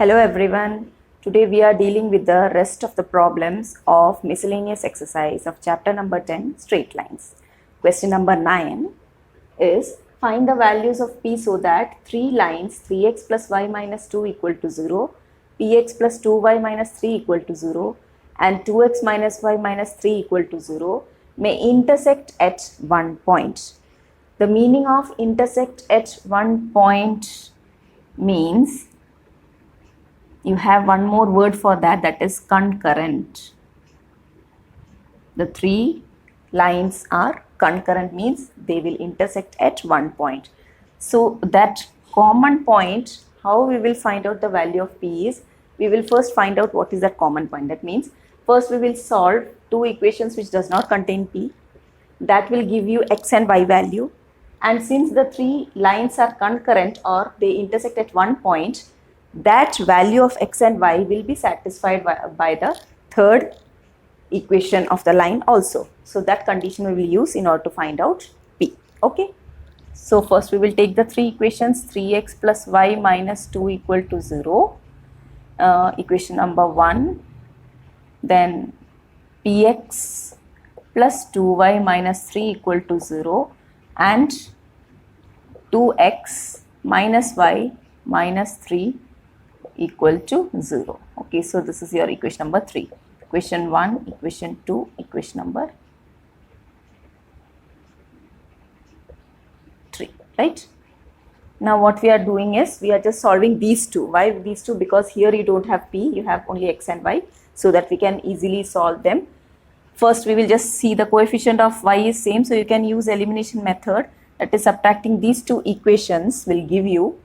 Hello everyone. Today we are dealing with the rest of the problems of miscellaneous exercise of chapter number 10, straight lines. Question number 9 is find the values of p so that three lines 3x plus y minus 2 equal to 0, px plus 2y minus 3 equal to 0 and 2x minus y minus 3 equal to 0 may intersect at one point. The meaning of intersect at one point means you have one more word for that, that is concurrent. The three lines are concurrent, means they will intersect at one point. So that common point, how we will find out the value of p is, we will first find out what is that common point. That means first we will solve two equations which does not contain p. That will give you x and y value. And since the three lines are concurrent or they intersect at one point, that value of x and y will be satisfied by the third equation of the line also. So that condition we will use in order to find out p. Okay. So first we will take the three equations, 3x plus y minus 2 equal to 0. Equation number 1. Then px plus 2y minus 3 equal to 0 and 2x minus y minus 3 equal to 0. Okay, so this is your equation number 3. Equation 1, equation 2, equation number 3, right? Now what we are doing is we are just solving these two. Why these two? Because here you don't have p, you have only x and y, so that we can easily solve them. First we will just see the coefficient of y is same, so you can use elimination method, that is subtracting these two equations will give you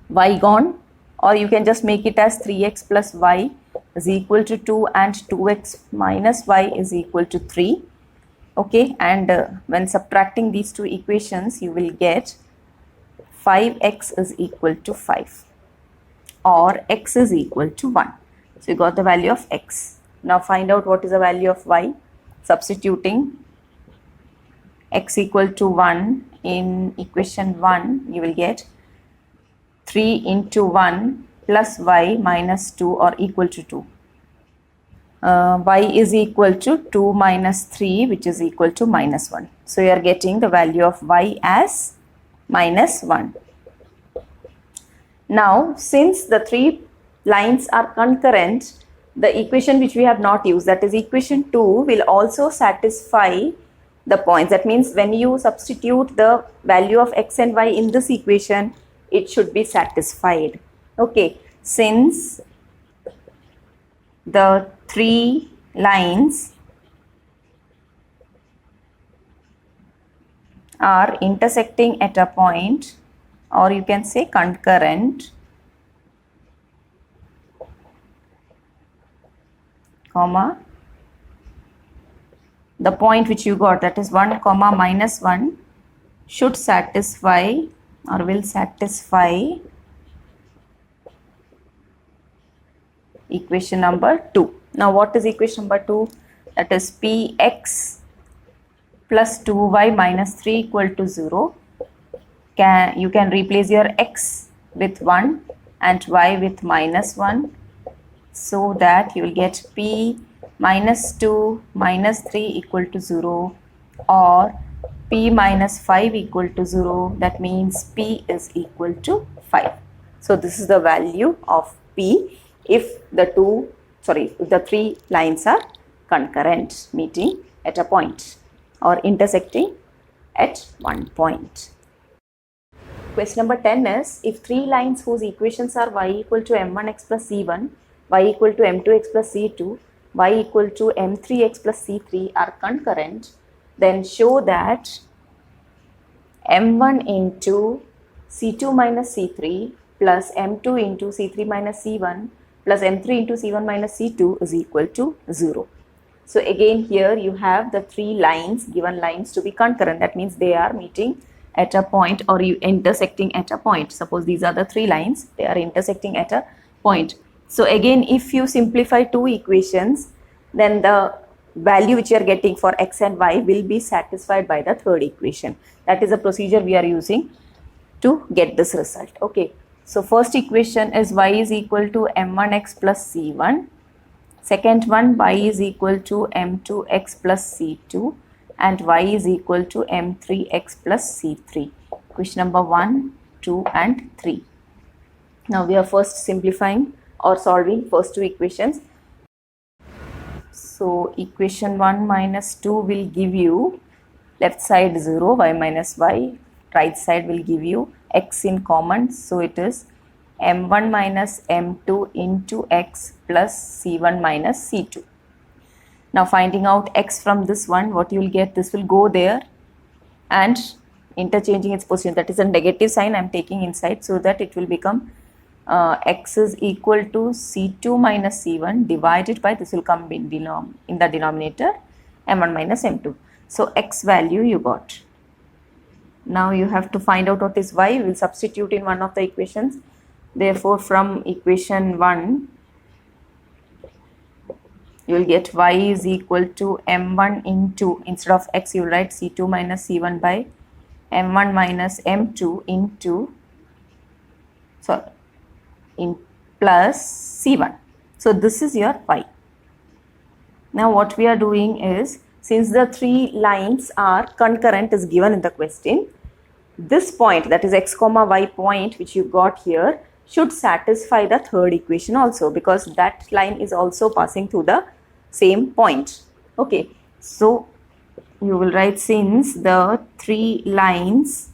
y gone, or you can just make it as 3x plus y is equal to 2 and 2x minus y is equal to 3. Okay, and when subtracting these two equations you will get 5x is equal to 5 or x is equal to 1. So you got the value of x. Now find out what is the value of y. Substituting x equal to 1 in equation 1, you will get 3 into 1 plus y minus 2 or equal to 2. Y is equal to 2 minus 3, which is equal to minus 1. So you are getting the value of y as minus 1. Now since the three lines are concurrent, the equation which we have not used, that is equation 2, will also satisfy the points. That means when you substitute the value of x and y in this equation, it should be satisfied. Okay, since the three lines are intersecting at a point, or you can say concurrent, comma, the point which you got, that is 1 comma minus 1, should satisfy or will satisfy equation number 2. Now what is equation number 2? That is px plus 2y minus 3 equal to 0. You can replace your x with 1 and y with minus 1, so that you will get p minus 2 minus 3 equal to 0 or p minus 5 equal to 0. That means p is equal to 5. So this is the value of p if the three lines are concurrent, meeting at a point or intersecting at one point. Question number 10 is, if three lines whose equations are y equal to m1x plus c1, y equal to m2x plus c2, y equal to m3x plus c3 are concurrent, then show that m1 into c2 minus c3 plus m2 into c3 minus c1 plus m3 into c1 minus c2 is equal to 0. So again here you have the three lines, given lines to be concurrent. That means they are meeting at a point or intersecting at a point. Suppose these are the three lines, they are intersecting at a point. So again, if you simplify two equations, then the value which you are getting for x and y will be satisfied by the third equation. That is the procedure we are using to get this result. Okay. So first equation is y is equal to m1x plus c1. Second one, y is equal to m2x plus c2 and y is equal to m3x plus c3. Question number 1, 2 and 3. Now we are first simplifying or solving first two equations. So equation 1 minus 2 will give you left side 0, y minus y, right side will give you x in common. So it is m1 minus m2 into x plus c1 minus c2. Now finding out x from this one, what you will get, this will go there and interchanging its position, that is a negative sign I am taking inside, so that it will become x is equal to c2 minus c1 divided by, this will come in the denominator, m1 minus m2. So x value you got. Now you have to find out what is y. We will substitute in one of the equations. Therefore from equation 1 you will get y is equal to m1 into, instead of x you will write c2 minus c1 by m1 minus m2 into, in plus c1. So this is your y. Now what we are doing is, since the three lines are concurrent is given in the question, this point, that is x comma y point which you got here, should satisfy the third equation also, because that line is also passing through the same point. Okay, so you will write, since the three lines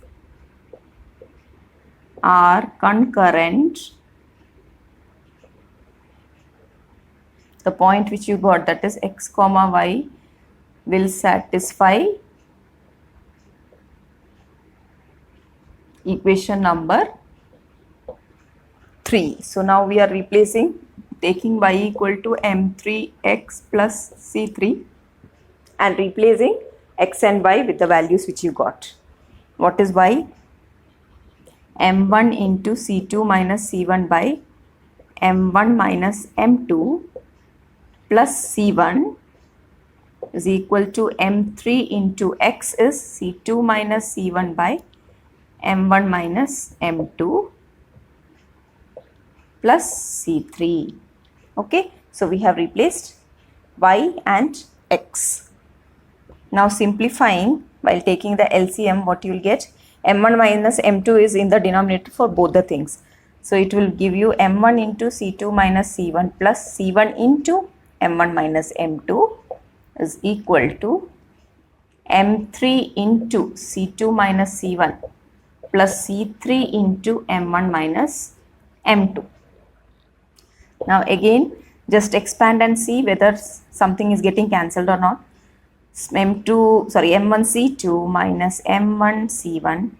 are concurrent, the point which you got, that is x comma y, will satisfy equation number 3. So now we are replacing, taking y equal to m3x plus c3 and replacing x and y with the values which you got. What is y? m1 into c2 minus c1 by m1 minus m2 plus c1 is equal to m3 into x is c2 minus c1 by m1 minus m2 plus c3. Okay, so we have replaced y and x. Now simplifying, while taking the LCM, what you will get, m1 minus m2 is in the denominator for both the things. So it will give you m1 into c2 minus c1 plus c1 into m1 minus m2 is equal to m3 into c2 minus c1 plus c3 into m1 minus m2. Now again just expand and see whether something is getting cancelled or not. m1 c2 minus m1 c1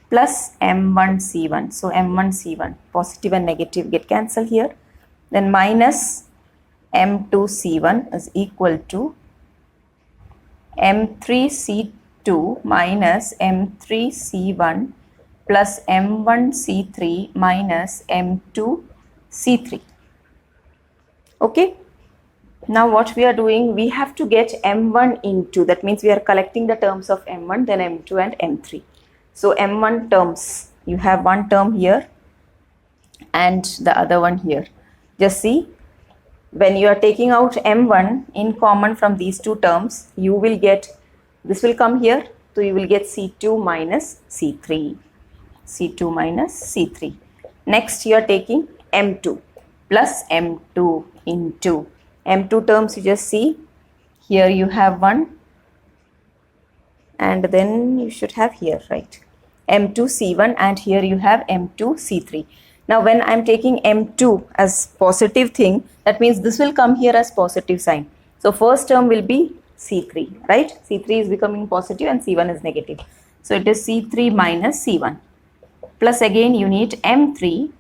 plus m1 c1. So m1 c1, positive and negative get cancelled here. Then minus m2 c1 is equal to m3 c2 minus m3 c1 plus m1 c3 minus m2 c3. Okay, now what we are doing, we have to get m1 into, that means we are collecting the terms of m1, then m2 and m3. So m1 terms, you have one term here and the other one here. Just see, when you are taking out m1 in common from these two terms, you will get, this will come here, so you will get c2 minus c3, c2 minus c3. Next you are taking m2 plus m2 into m2 terms, you just see, here you have one and then you should have here, right, m2 c1 and here you have m2 c3. Now when I am taking m2 as positive thing, that means this will come here as positive sign. So first term will be c3, right? c3 is becoming positive and c1 is negative. So it is c3 minus c1. Plus again you need m3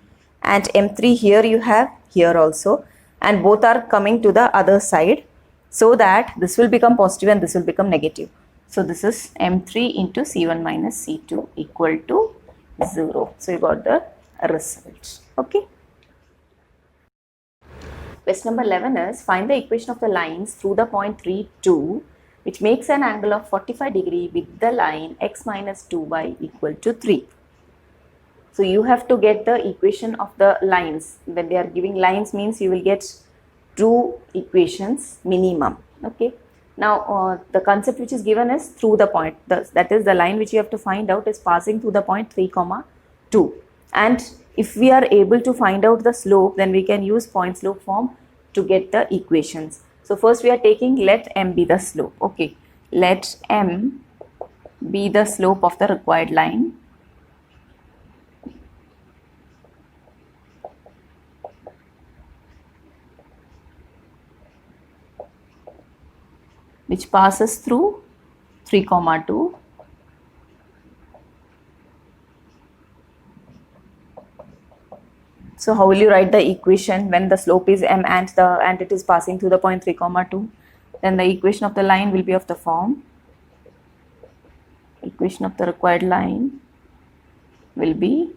and m3 here you have, here also, and both are coming to the other side, so that this will become positive and this will become negative. So this is m3 into c1 minus c2 equal to 0. So you got the result. Okay. Question number 11 is, find the equation of the lines through the point 3, 2, which makes an angle of 45 degree with the line x minus 2y equal to 3. So you have to get the equation of the lines. When they are giving lines means you will get two equations minimum. Okay. Now the concept which is given is through the point. That is the line which you have to find out is passing through the point 3, 2. And if we are able to find out the slope, then we can use point slope form to get the equations. So first we are taking let m be the slope. Okay. Let m be the slope of the required line. Which passes through 3, 2. So how will you write the equation when the slope is m and it is passing through the point 3, 2? Then the equation of the line will be of the form. Equation of the required line will be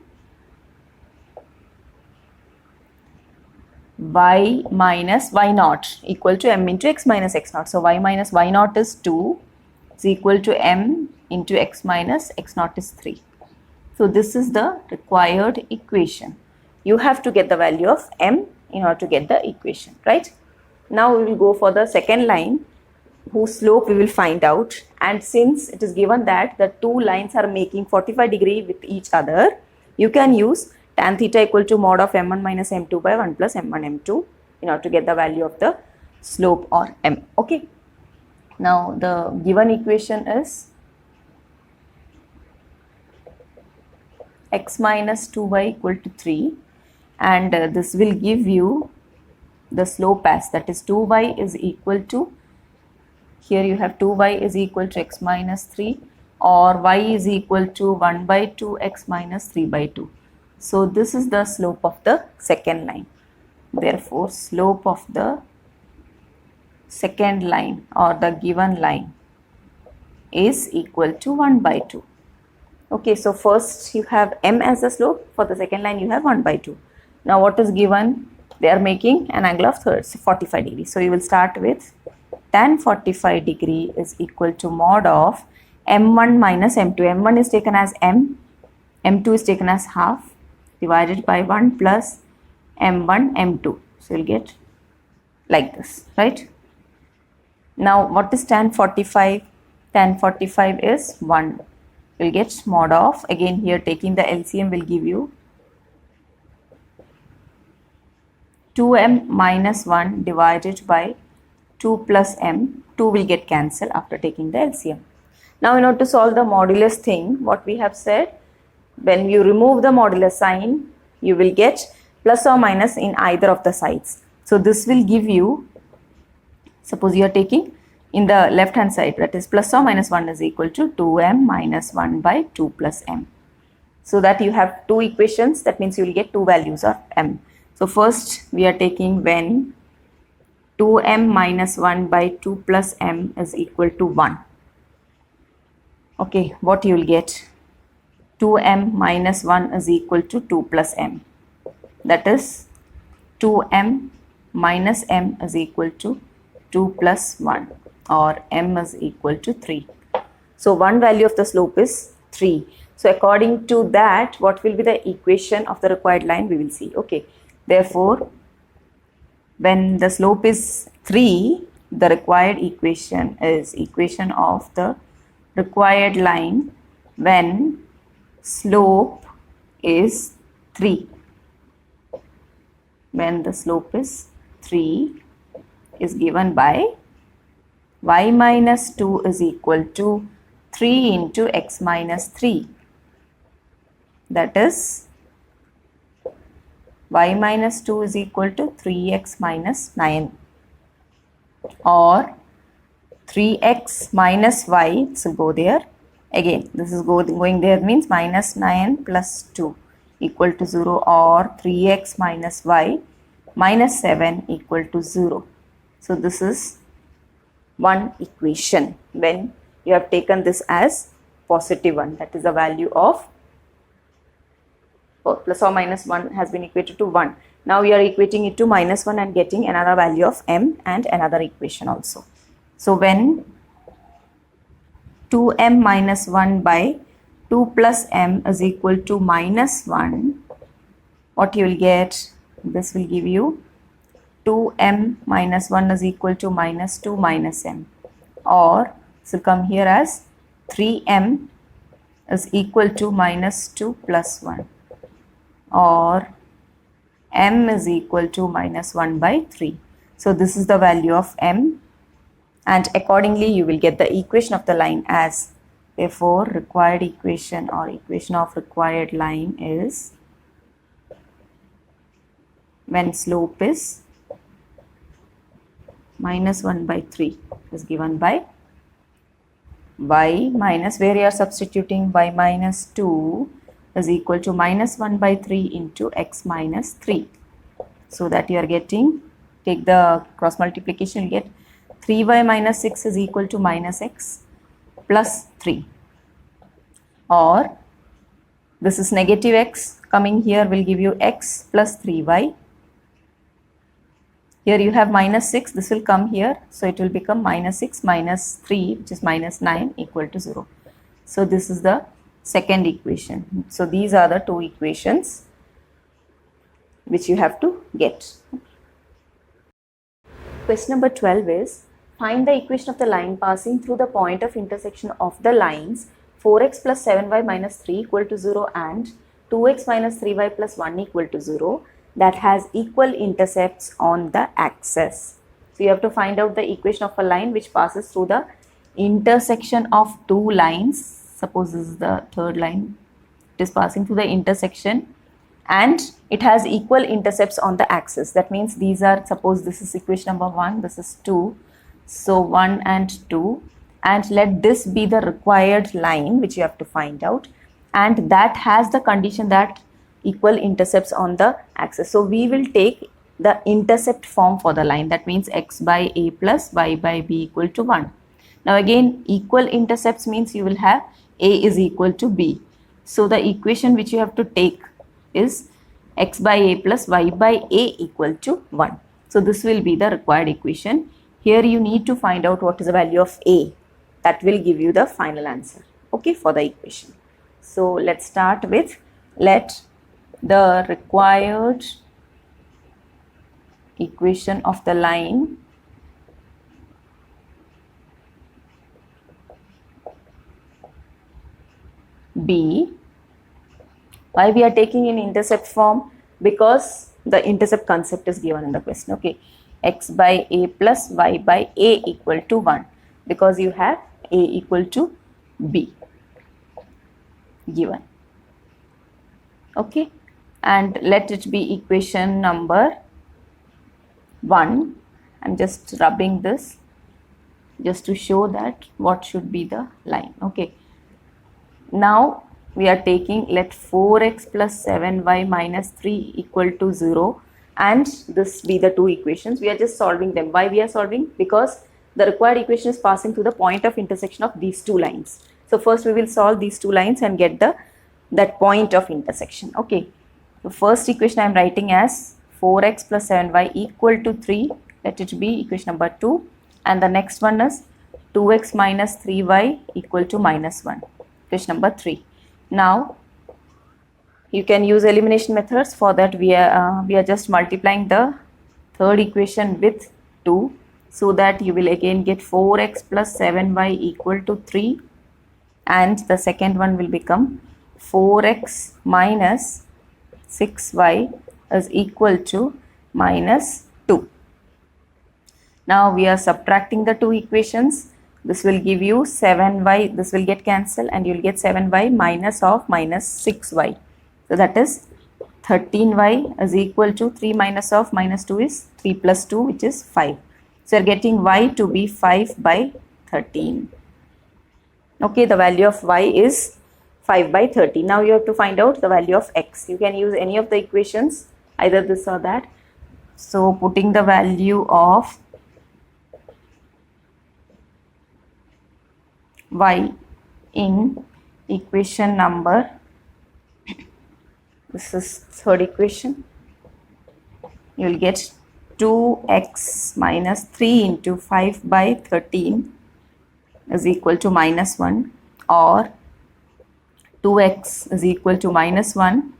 y minus y naught equal to m into x minus x naught. So y minus y naught is 2 is equal to m into x minus x naught is 3. So this is the required equation. You have to get the value of m in order to get the equation, right? Now we will go for the second line whose slope we will find out, and since it is given that the two lines are making 45 degree with each other, you can use tan theta equal to mod of m1 minus m2 by 1 plus m1 m2 in order to get the value of the slope or m. Okay. Now the given equation is x minus 2y equal to 3, and this will give you the slope as, that is 2y is equal to, here you have 2y is equal to x minus 3, or y is equal to 1 by 2 x minus 3 by 2. So this is the slope of the second line. Therefore slope of the second line or the given line is equal to 1 by 2. Okay, so first you have m as the slope, for the second line you have 1 by 2. Now what is given? They are making an angle of 45 degrees. So you will start with tan 45 degree is equal to mod of m1 minus m2. m1 is taken as m, m2 is taken as half, divided by 1 plus m1 m2. So you'll get like this, right? Now what is tan 45? Tan 45 is 1. We'll get mod of, again here taking the LCM will give you 2m minus 1 divided by 2 plus m. 2 will get cancelled after taking the LCM. Now in order to solve the modulus thing, what we have said, when you remove the modulus sign, you will get plus or minus in either of the sides. So this will give you, suppose you are taking in the left hand side, that is plus or minus 1 is equal to 2m minus 1 by 2 plus m. So that you have two equations, that means you will get two values of m. So first we are taking when 2m minus 1 by 2 plus m is equal to 1. Okay, what you will get? 2m minus 1 is equal to 2 plus m. That is 2m minus m is equal to 2 plus 1, or m is equal to 3. So one value of the slope is 3. So according to that, what will be the equation of the required line, we will see. Okay, therefore when the slope is 3, the required equation is equation of the required line when slope is 3. When the slope is 3 is given by y minus 2 is equal to 3 into x minus 3. That is y minus 2 is equal to 3x minus 9, or 3x minus y, so go there. Again, this is going there, means minus 9 plus 2 equal to 0, or 3x minus y minus 7 equal to 0. So this is one equation when you have taken this as positive one, that is the value of plus or minus 1 has been equated to 1. Now we are equating it to minus 1 and getting another value of m and another equation also. So when 2m minus 1 by 2 plus m is equal to minus 1, what you will get, this will give you 2m minus 1 is equal to minus 2 minus m, or this will come here as 3m is equal to minus 2 plus 1, or m is equal to minus 1 by 3. So this is the value of m, and accordingly you will get the equation of the line as, therefore required equation or equation of required line is when slope is minus 1 by 3 is given by y minus, where you are substituting y minus 2 is equal to minus 1 by 3 into x minus 3. So that you are getting, take the cross multiplication, you get 3y minus 6 is equal to minus x plus 3, or this is negative x coming here will give you x plus 3y. Here you have minus 6, this will come here, so it will become minus 6 minus 3, which is minus 9, equal to 0. So this is the second equation. So these are the two equations which you have to get. Question number 12 is, find the equation of the line passing through the point of intersection of the lines 4x plus 7y minus 3 equal to 0 and 2x minus 3y plus 1 equal to 0 that has equal intercepts on the axis. So you have to find out the equation of a line which passes through the intersection of two lines. Suppose this is the third line, it is passing through the intersection and it has equal intercepts on the axis. That means these are, suppose this is equation number 1, this is 2, so 1 and 2, and let this be the required line which you have to find out, and that has the condition that equal intercepts on the axis. So we will take the intercept form for the line, that means x by a plus y by b equal to 1. Now again, equal intercepts means you will have a is equal to b. So the equation which you have to take is x by a plus y by a equal to 1. So this will be the required equation. Here you need to find out what is the value of a. That will give you the final answer, okay, for the equation. So let's start with, let the required equation of the line be, why we are taking in intercept form, because the intercept concept is given in the question, okay, x by a plus y by a equal to 1, because you have a equal to b given, okay, and let it be equation number 1. I'm just rubbing this just to show that what should be the line, okay. Now we are taking, let 4x plus 7y minus 3 equal to 0 and this be the two equations. We are just solving them. Why we are solving? Because the required equation is passing through the point of intersection of these two lines. So first we will solve these two lines and get that point of intersection, okay. The first equation I am writing as 4x plus 7y equal to 3, let it be equation number 2, and the next one is 2x minus 3y equal to minus 1, equation number 3. Now you can use elimination methods. For that we are just multiplying the third equation with 2, so that you will again get 4x plus 7y equal to 3, and the second one will become 4x minus 6y is equal to minus 2. Now we are subtracting the two equations. This will give you 7y, this will get cancelled and you will get 7y minus of minus 6y. So that is 13y is equal to 3 minus of minus 2 is 3 plus 2, which is 5. So you are getting y to be 5 by 13. Okay, the value of y is 5 by 30. Now you have to find out the value of x. You can use any of the equations, either this or that. So putting the value of y in equation number, this is third equation, you will get 2x minus 3 into 5 by 13 is equal to minus 1, or 2x is equal to minus 1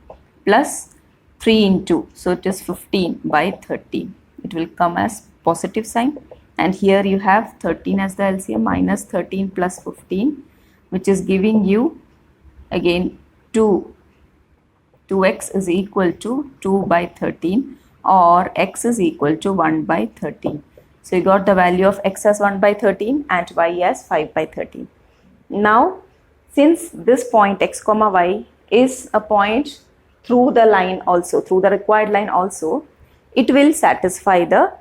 plus 3 into, so it is 15 by 13. It will come as positive sign, and here you have 13 as the LCM, minus 13 plus 15, which is giving you again 2x is equal to 2 by 13, or x is equal to 1 by 13. So you got the value of x as 1 by 13 and y as 5 by 13. Now, since this point x comma y is a point through the line also, through the required line also, it will satisfy the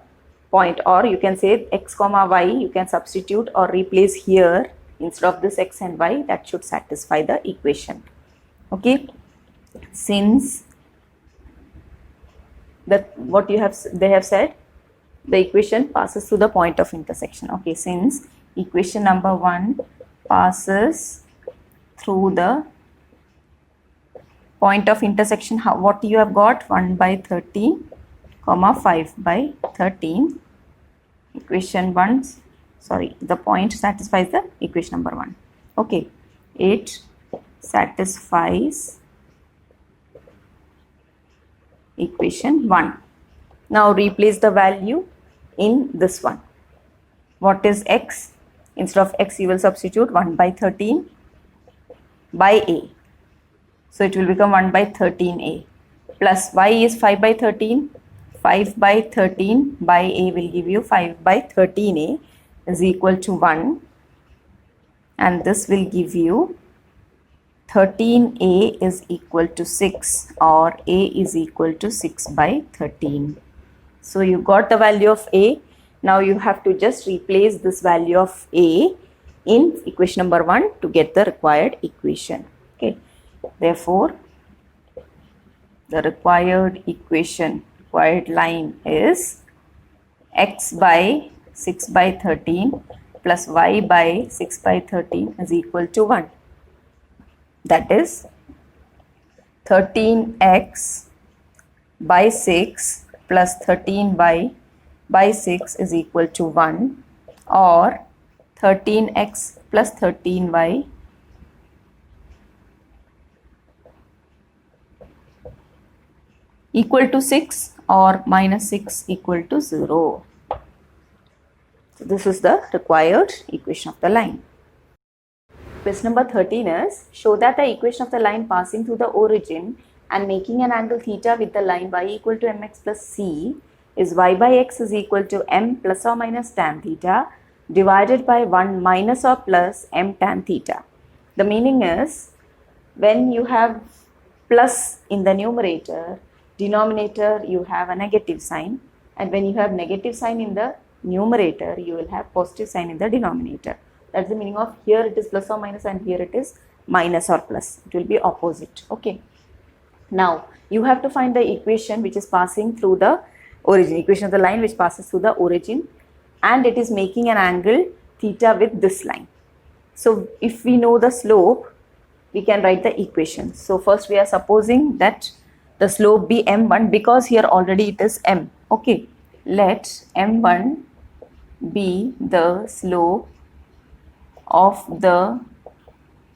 point, or you can say x comma y, you can substitute or replace here instead of this x and y, that should satisfy the equation. Okay, since what they have said, the equation passes through the point of intersection. Okay, since equation number 1 passes through the point of intersection, what you have got? 1 by 13 comma 5 by 13. Equation 1, sorry, the point satisfies the equation number 1. Okay, it satisfies equation 1. Now replace the value in this one. What is x? Instead of x, you will substitute 1 by 13 by a. So it will become 1 by 13a, plus y is 5 by 13. 5 by 13 by a will give you 5 by 13a is equal to 1, and this will give you 13a is equal to 6, or a is equal to 6 by 13. So you got the value of a. Now you have to just replace this value of a in equation number 1 to get the required equation. Okay, therefore the required equation, required line is x by 6 by 13 plus y by 6 by 13 is equal to 1. That is 13x by 6 plus 13 by 6 is equal to 1, or 13x plus 13y equal to 6, or minus 6 equal to 0. So this is the required equation of the line. Question number 13 is, show that the equation of the line passing through the origin and making an angle theta with the line y equal to mx plus c is y by x is equal to m plus or minus tan theta divided by 1 minus or plus m tan theta. The meaning is, when you have plus in the numerator, denominator you have a negative sign, and when you have negative sign in the numerator, you will have positive sign in the denominator. That's the meaning of here it is plus or minus and here it is minus or plus. It will be opposite. Okay. Now you have to find the equation which is passing through the origin, equation of the line which passes through the origin, and it is making an angle theta with this line. So if we know the slope, we can write the equation. So first we are supposing that the slope be m1, because here already it is m. Okay, let m1 be the slope of the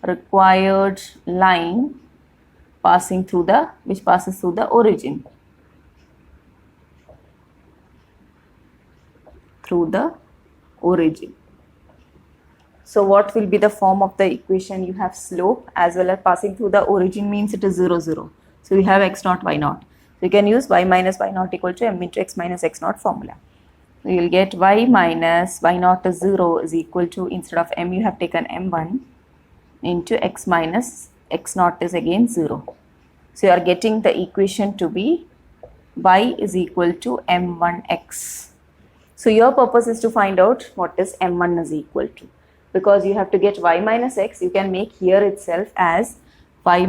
required line passing through the, which passes through the origin, So what will be the form of the equation? You have slope as well as passing through the origin, means it is 0, 0. So we have x naught, y naught. So you can use y minus y naught equal to m into x minus x naught formula. So you will get y minus y naught is 0 is equal to, instead of m you have taken m1 into x minus x naught is again 0. So you are getting the equation to be y is equal to m1x. So your purpose is to find out what is m1 is equal to. Because you have to get y minus x, you can make here itself as y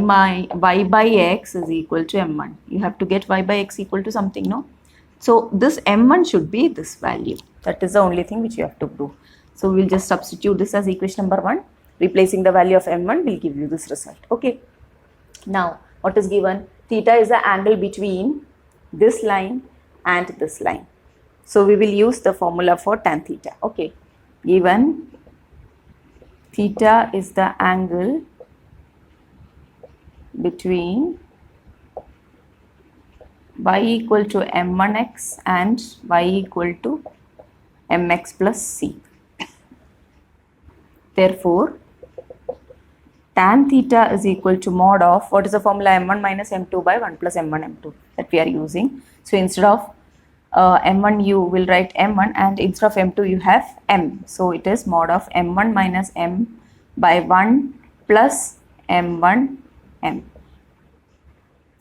by x is equal to m1. You have to get y by x equal to something, no? So this m1 should be this value. That is the only thing which you have to do. So we will just substitute this as equation number 1. Replacing the value of m1 will give you this result. Okay. Now what is given? Theta is the angle between this line and this line. So we will use the formula for tan theta. Okay. Given theta is the angle between y equal to m1x and y equal to mx plus c. Therefore, tan theta is equal to mod of, what is the formula, m1 minus m2 by 1 plus m1 m2 that we are using. So instead of m1 you will write m1, and instead of m2 you have m. So it is mod of m1 minus m by 1 plus m1 m.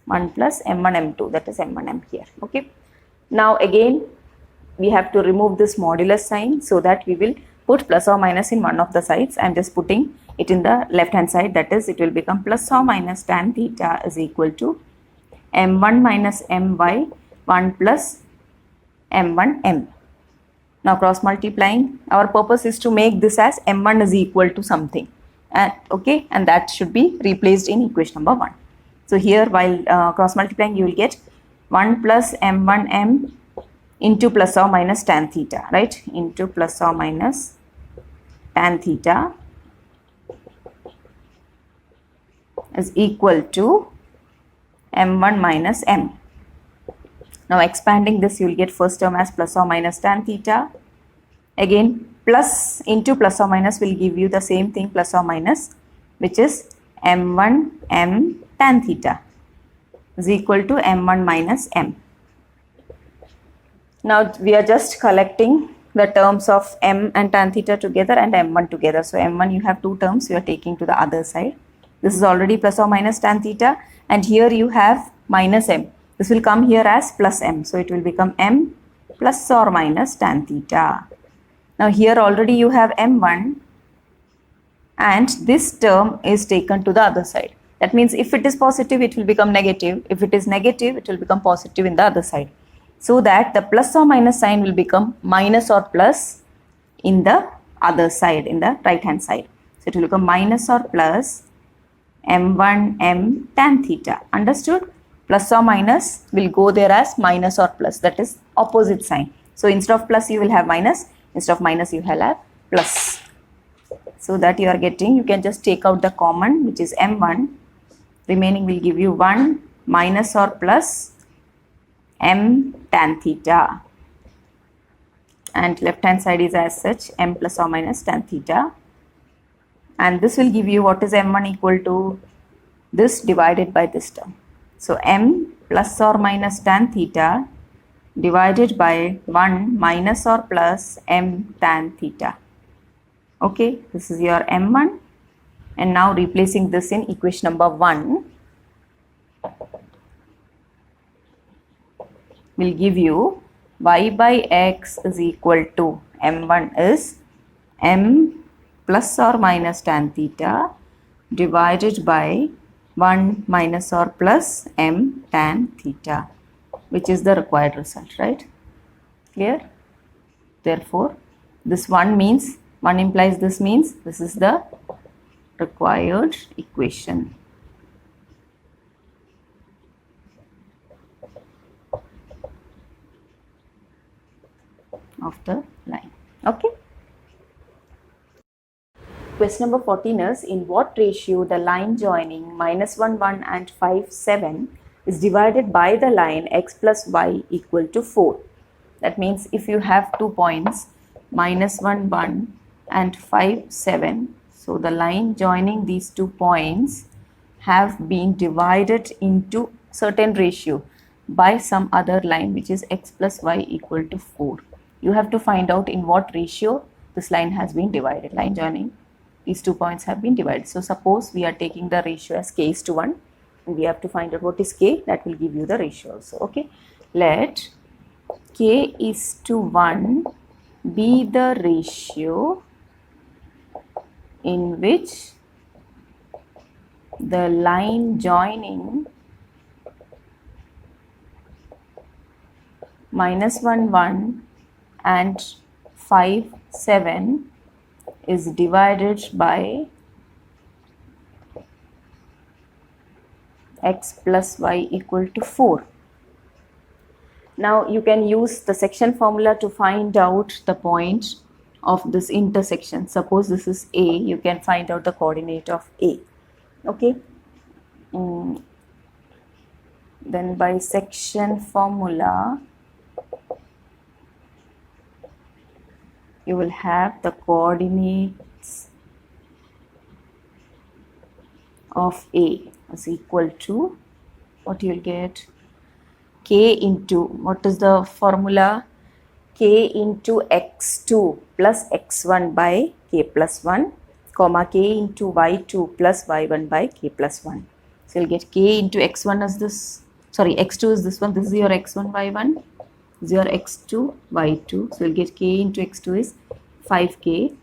1 plus m1 m2, that is m1 m here. Okay. Now again we have to remove this modulus sign so that we will put plus or minus in one of the sides. I am just putting it in the left hand side, that is it will become plus or minus tan theta is equal to m1 minus m by 1 plus m1 m. Now cross multiplying, our purpose is to make this as m1 is equal to something, okay, and that should be replaced in equation number 1. So here while cross multiplying you will get 1 plus m1 m into plus or minus tan theta, right, into plus or minus tan theta is equal to m1 minus m. Now expanding this you will get first term as plus or minus tan theta, again plus into plus or minus will give you the same thing, plus or minus, which is m1 m tan theta is equal to m1 minus m. Now we are just collecting the terms of m and tan theta together and m1 together. So m1 you have two terms, you are taking to the other side. This is already plus or minus tan theta, and here you have minus m. This will come here as plus m. So it will become m plus or minus tan theta. Now here already you have m1, and this term is taken to the other side. That means if it is positive it will become negative, if it is negative it will become positive in the other side. So that the plus or minus sign will become minus or plus in the other side, in the right hand side. So it will become minus or plus m1 m tan theta. Understood? Plus or minus will go there as minus or plus, that is opposite sign. So instead of plus you will have minus, instead of minus you will have plus. So that you are getting, you can just take out the common, which is m1, remaining will give you 1 minus or plus m tan theta, and left hand side is as such m plus or minus tan theta, and this will give you what is m1 equal to this divided by this term. So m plus or minus tan theta divided by 1 minus or plus m tan theta. Okay, this is your m1, and now replacing this in equation number 1 will give you y by x is equal to m1 is m plus or minus tan theta divided by 1 minus or plus m tan theta, which is the required result, right? Clear? Therefore, this 1 means, 1 implies this means this is the required equation. Of the line. Okay. Question number 14 is, in what ratio the line joining minus 1 1 and 5 7 is divided by the line x plus y equal to 4. That means if you have 2 points minus 1 1 and 5 7, so the line joining these 2 points have been divided into certain ratio by some other line, which is x plus y equal to 4. You have to find out in what ratio this line has been divided. Line joining these 2 points have been divided. So suppose we are taking the ratio as k is to 1, and we have to find out what is k, that will give you the ratio also. Okay, let k is to 1 be the ratio in which the line joining minus 1 1 and 5 7 is divided by x plus y equal to 4. Now you can use the section formula to find out the point of this intersection. Suppose this is A, you can find out the coordinate of A. Okay, then bisection formula, you will have the coordinates of A is equal to, what you will get, k into, what is the formula, k into x2 plus x1 by k plus 1, comma k into y2 plus y1 by k plus 1. So you'll get k into x1 as this, sorry, x2 is this one, this is your x1 y1, this is your x2 y2. So you'll get k into x2 is 5k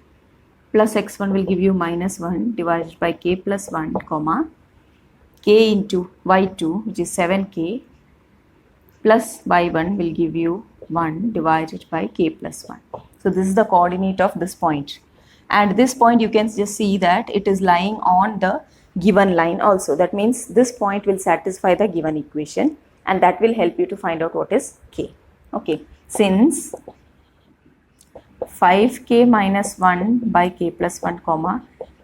plus x1 will give you minus 1 divided by k plus 1, comma k into y2 which is 7k plus y1 will give you 1 divided by k plus 1. So this is the coordinate of this point, and this point you can just see that it is lying on the given line also. That means this point will satisfy the given equation, and that will help you to find out what is k. Okay, since 5k minus 1 by k plus 1, comma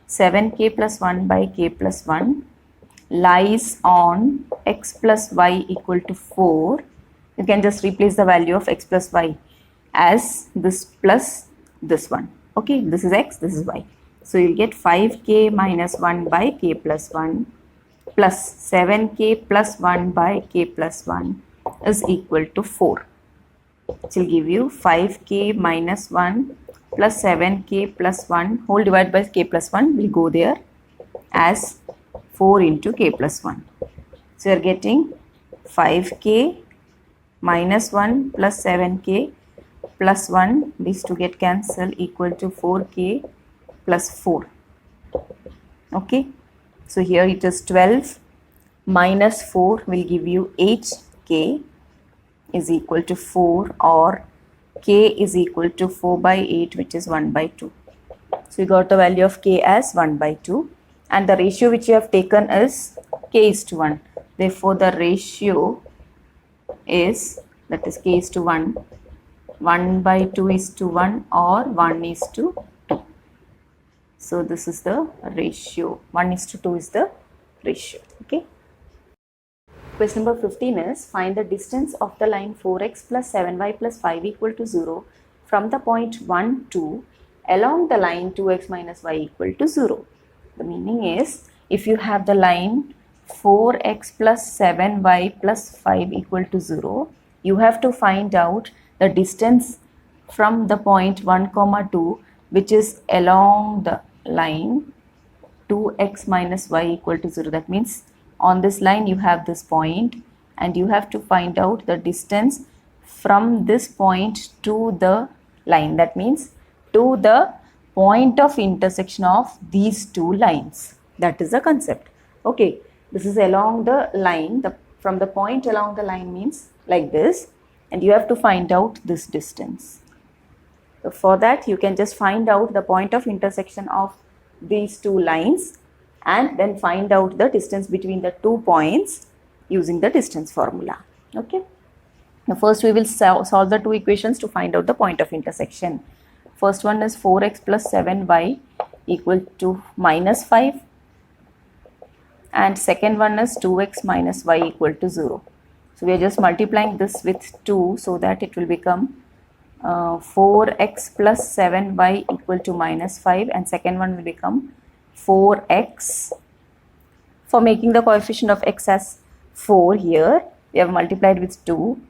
7k plus 1 by k plus 1 lies on x plus y equal to 4, you can just replace the value of x plus y as this plus this one. Okay, this is x, this is y. So you'll get 5k minus 1 by k plus 1 plus 7k plus 1 by k plus 1 is equal to 4. It will give you 5k minus 1 plus 7k plus 1 whole divided by k plus 1 will go there as 4 into k plus 1. So you are getting 5k minus 1 plus 7k plus 1, these two get cancelled, equal to 4k plus 4. Okay, so here it is 12 minus 4 will give you 8k is equal to 4, or k is equal to 4 by 8 which is 1 by 2. So you got the value of k as 1 by 2, and the ratio which you have taken is k is to 1. Therefore the ratio is, that is k is to 1, 1 by 2 is to 1 or 1 is to 2. So this is the ratio, 1 is to 2 is the ratio. Okay. Question number 15 is, find the distance of the line 4x plus 7y plus 5 equal to 0 from the point 1, 2 along the line 2x minus y equal to 0. The meaning is, if you have the line 4x plus 7y plus 5 equal to 0, you have to find out the distance from the point 1, 2 which is along the line 2x minus y equal to 0. That means on this line you have this point, and you have to find out the distance from this point to the line. That means to the point of intersection of these two lines. That is the concept. Okay, this is along the line, from the point along the line means like this, and you have to find out this distance. So for that you can just find out the point of intersection of these two lines and then find out the distance between the 2 points using the distance formula. Okay. Now first we will solve the 2 equations to find out the point of intersection. First one is 4x plus 7y equal to minus 5, and second one is 2x minus y equal to 0. So we are just multiplying this with 2 so that it will become 4x plus 7y equal to minus 5, and second one will become 4x. For making the coefficient of x as 4, here we have multiplied with 2,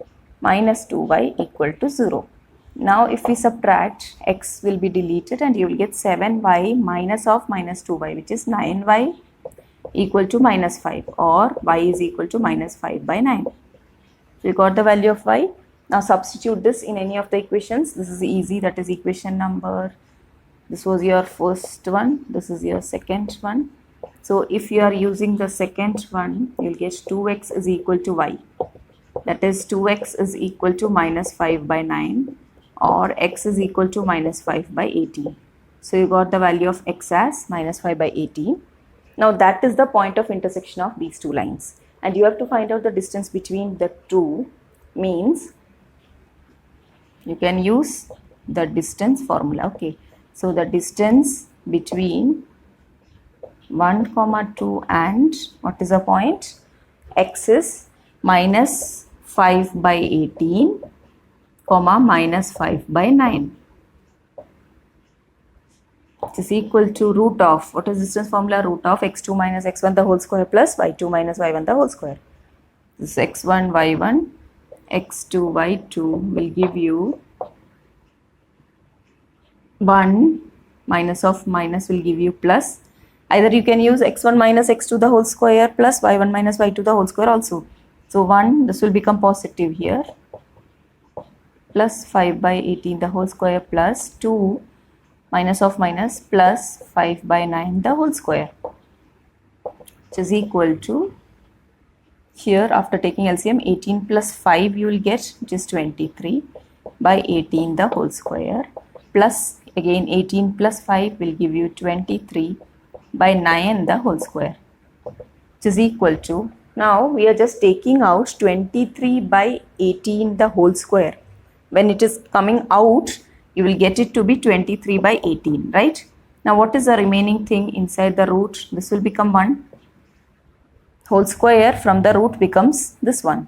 minus 2y equal to 0. Now if we subtract, x will be deleted and you will get 7y minus of minus 2y, which is 9y equal to minus 5, or y is equal to minus 5 by 9. So you got the value of y. Now substitute this in any of the equations. This is easy, that is equation number, this was your first one, this is your second one. So if you are using the second one, you will get 2x is equal to y, that is 2x is equal to minus 5 by 9, or x is equal to minus 5 by 18. So you got the value of x as minus 5 by 18. Now that is the point of intersection of these two lines, and you have to find out the distance between the two. Means you can use the distance formula. Okay, so the distance between 1 comma 2 and what is the point? X is minus 5 by 18 comma minus 5 by 9. It is equal to root of, what is distance formula? Root of x2 minus x1 the whole square plus y2 minus y1 the whole square. This x1 y1 x2 y2 will give you 1 minus of minus will give you plus. Either you can use x1 minus x2 the whole square plus y1 minus y2 the whole square also. So 1, this will become positive here, plus 5 by 18 the whole square plus 2 minus of minus plus 5 by 9 the whole square, which is equal to, here after taking LCM, 18 plus 5 you will get, which is 23 by 18 the whole square, plus again 18 plus 5 will give you 23 by 9 the whole square, which is equal to, now we are just taking out 23 by 18 the whole square. When it is coming out, you will get it to be 23 by 18, right? Now what is the remaining thing inside the root? This will become 1. Whole square from the root becomes this one.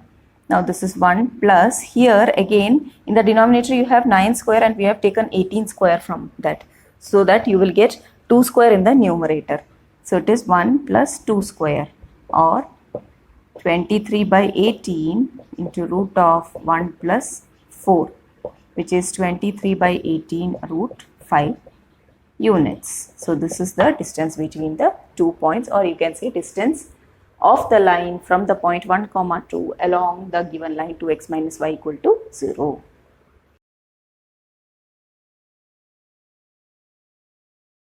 Now this is 1 plus, here again in the denominator you have 9 square and we have taken 18 square from that, so that you will get 2 square in the numerator. So it is 1 plus 2 square, or 23 by 18 into root of 1 plus 4, which is 23 by 18 root 5 units. So this is the distance between the 2 points, or you can say distance of the line from the point 1 comma 2 along the given line to x minus y equal to 0.